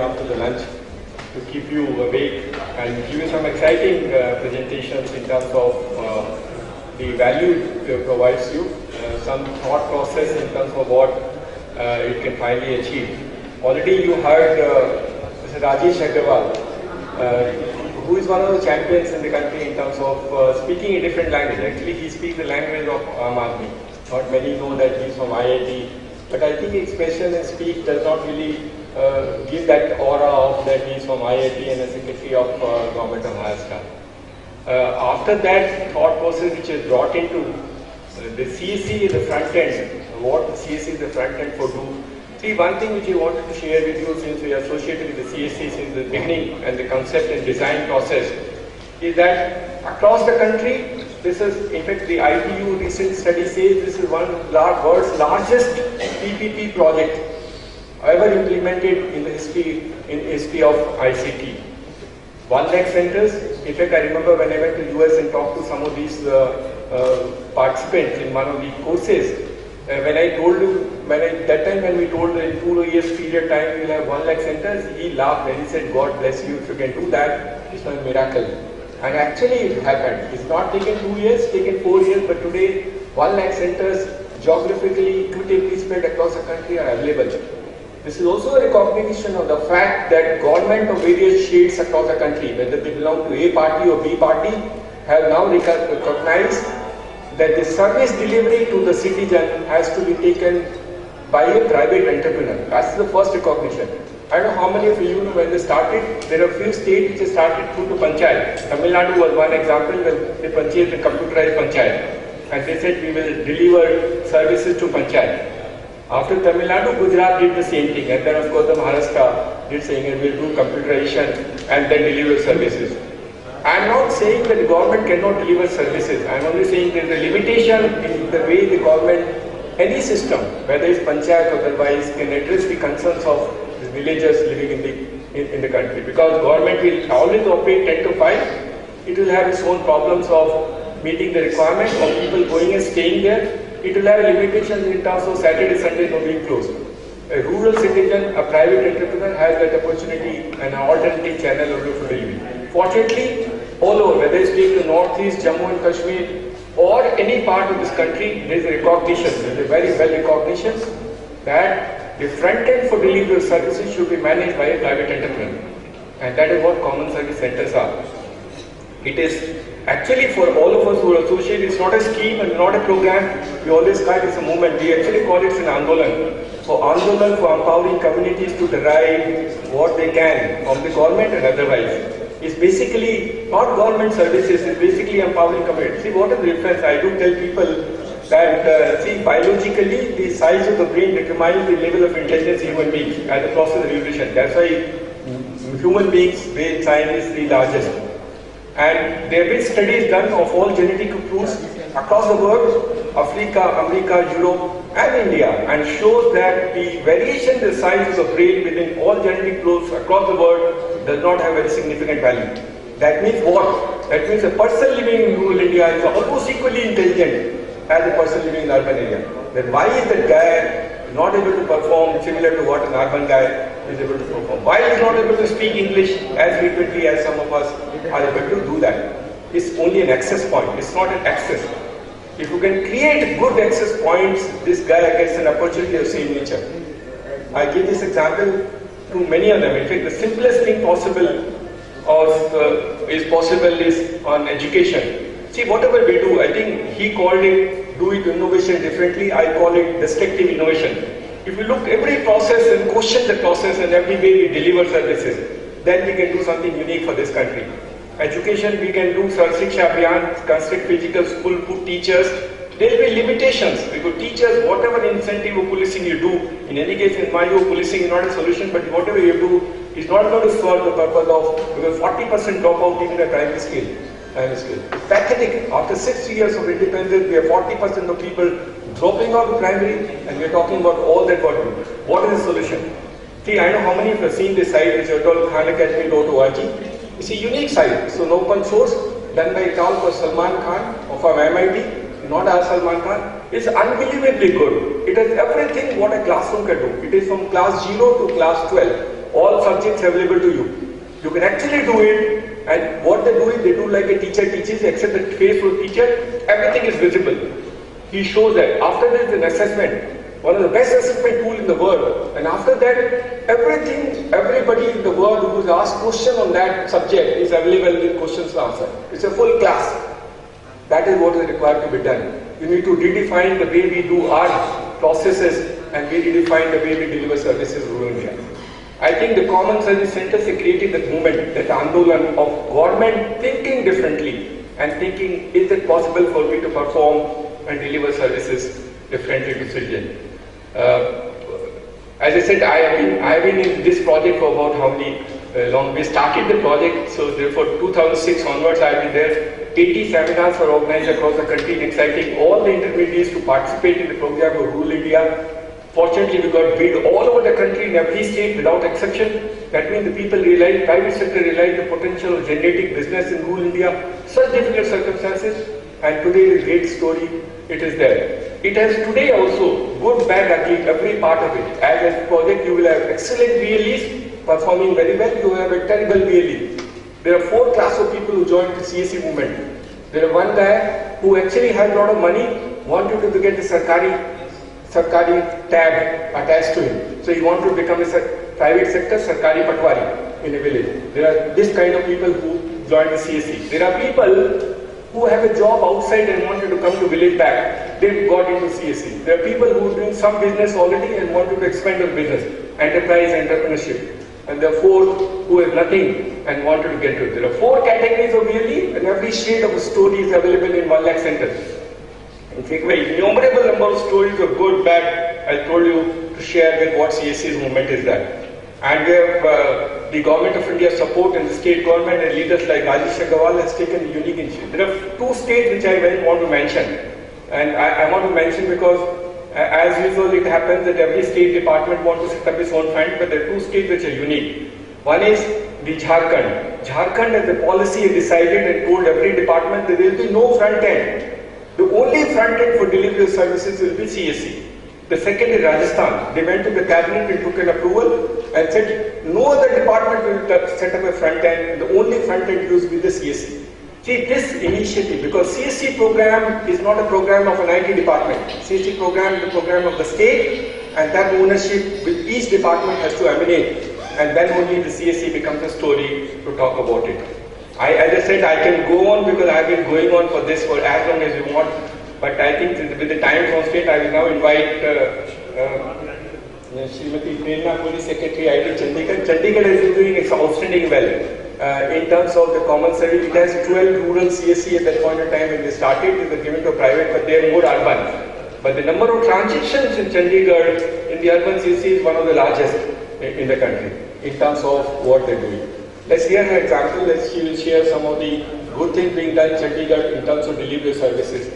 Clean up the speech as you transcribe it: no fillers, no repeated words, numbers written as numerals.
after the lunch to keep you awake and give you some exciting presentations in terms of the value it provides you, some thought process in terms of what it can finally achieve. Already you heard Mr. Rajesh Agrawal, who is one of the champions in the country in terms of speaking a different language. Actually, he speaks the language of Aam Aadmi. Not many know that he is from IIT, but I think expression and speech does not really give that aura of that he is from IIT and a secretary of Government of Maharashtra. After that thought process which is brought into the CSC is the front end, what the CSC is the front end for do. See, one thing which we wanted to share with you since we are associated with the CSC since the beginning and the concept and design process is that across the country, this is, in fact, the ITU recent study says this is one of the world's largest PPP project ever implemented in the history of ICT. 1 lakh centers. In fact, I remember when I went to US and talked to some of these participants in one of the courses. When I told him, that time when we told in 2 years period time we will have 1 lakh centers, he laughed and he said, God bless you if you can do that. It's a miracle. And actually it happened. It's not taken 2 years, taken 4 years, but today 1 lakh centers geographically, equitably spread across the country are available. This is also a recognition of the fact that government of various shades across the country, whether they belong to A party or B party, have now recognized that the service delivery to the citizen has to be taken by a private entrepreneur. That's the first recognition. I don't know how many of you know when they started, there are a few states which started through the panchayat. Tamil Nadu was one example when they purchased the computerized panchayat. And they said we will deliver services to panchayat. After Tamil Nadu, Gujarat did the same thing. And then of course the Maharashtra did saying we will do computerization and then deliver services. I am not saying that the government cannot deliver services. I am only saying there is a limitation in the way the government, any system, whether it's panchayat or otherwise, can address the concerns of the villagers living in the country. Because government will always operate 10 to 5. It will have its own problems of meeting the requirements of people going and staying there. It will have limitations in terms of Saturday, Sunday not being closed. A rural citizen, a private entrepreneur has that opportunity and an alternative channel of delivery. Fortunately, all over, whether it's take the northeast, Jammu and Kashmir, or any part of this country, there is a recognition, there is a very well recognition that the front end for delivery of services should be managed by a private entrepreneur. And that is what common service centers are. It is actually for all of us who are associated, it's not a scheme and not a program. We always call it a movement. We actually call it an Andolan. So Andolan for empowering communities to derive what they can from the government and otherwise. It's basically not government services, it's basically empowering communities. See, what is the difference? I do tell people that, see, biologically, the size of the brain determines the level of intelligence in human beings as a process of evolution. That's why human beings' brain size is the largest. And there have been studies done of all genetic groups across the world, Africa, America, Europe, and India, and shows that the variation in the size of the brain within all genetic groups across the world does not have very significant value. That means what? That means a person living in rural India is almost equally intelligent as a person living in urban area. Then why is that guy not able to perform similar to what an urban guy is able to perform? Why is he not able to speak English as frequently as some of us are able to do that? It's only an access point, it's not an access. If you can create good access points, this guy gets an opportunity of same nature. I give this example to many of them. In fact, the simplest thing possible is on education. See, whatever we do, I think he called it do it innovation differently. I call it destructive innovation. If we look every process and question the process and every way we deliver services, then we can do something unique for this country. Education, we can do Sarv Shiksha Abhiyan, construct physical school, put teachers. There will be limitations because teachers, whatever incentive of policing you do, in any case, in my view, policing is not a solution, but whatever you do is not going to serve the purpose of, because 40% dropout even at primary scale. It's pathetic. After 6 years of independence, we have 40% of people dropping out of primary, and we are talking about all that what we do. What is the solution? See, I know how many of you have seen this site, which is called khanacademy.org. It's a unique site. It's an open source, done by a town called Salman Khan of MIT. Not as Salman Khan. It's unbelievably good. It has everything what a classroom can do. It is from class 0 to class 12. all subjects available to you. You can actually do it, and what they do is they do like a teacher teaches, except the face of the teacher, everything is visible. He shows that. After there is an assessment, one of the best assessment tool in the world, and after that, everybody in the world who is asked question on that subject is available with questions and answers. It's a full class. That is what is required to be done. You need to redefine the way we do our processes and we redefine the way we deliver services in rural India. I think the common service centers have created that movement, that andolan of government thinking differently and thinking, is it possible for me to perform and deliver services differently to citizens? As I said, I have been in this project for about how many long? We started the project, so therefore 2006 onwards I have been there. 80 seminars are organized across the country, exciting all the intermediaries to participate in the program of Rural India. Fortunately, we got bid all over the country in every state without exception. That means the people realize, private sector realize the potential of generating business in rural India, such difficult circumstances, and today the great story, it is there. It has today also, good, bad, ugly, every part of it. As a project, you will have excellent VLEs performing very well, you have a terrible VLE. There are 4 classes of people who joined the CSC movement. There is one guy who actually had a lot of money, wanted to get the Sarkari tag attached to him. So he wanted to become a private sector Sarkari Patwari in a village. There are this kind of people who joined the CSC. There are people who have a job outside and wanted to come to village back. They got into CSC. There are people who are doing some business already and wanted to expand their business, enterprise, entrepreneurship. And there are 4 who have nothing and wanted to get to it. There are 4 categories of VLE, and every shade of a story is available in 1 lakh centers. In fact, very innumerable number of stories of good, bad, I told you to share with what CSC's movement is that. And we have the Government of India support and the state government and leaders like Rajesh Agarwal has taken a unique initiative. There are 2 states which I very want to mention. And I want to mention because as usual it happens that every state department wants to set up its own fund, but there are 2 states which are unique. One is the Jharkhand. Jharkhand as a policy has decided and told every department that there will be no front end. The only front end for delivery of services will be CSC. The second is Rajasthan. They went to the cabinet and took an approval and said no other department will set up a front end. The only front end used will be the CSC. See, this initiative, because CSC program is not a program of an IT department. CSC program is a program of the state, and that ownership with each department has to emanate, and then only the CSC becomes a story to talk about it. As I said, I can go on because I have been going on for this for as long as you want, but I think with the time constraint, I will now invite Shrimati Prerna, Police Secretary, IT Chandigarh. Chandigarh is doing outstanding well. In terms of the common service, it has 12 rural CSC at that point in time when they started. They were given to private, but they are more urban. But the number of transactions in Chandigarh in the urban CSC is one of the largest in the country in terms of what they are doing. Let's hear her example. She will share some of the good things being done in Chandigarh in terms of delivery services.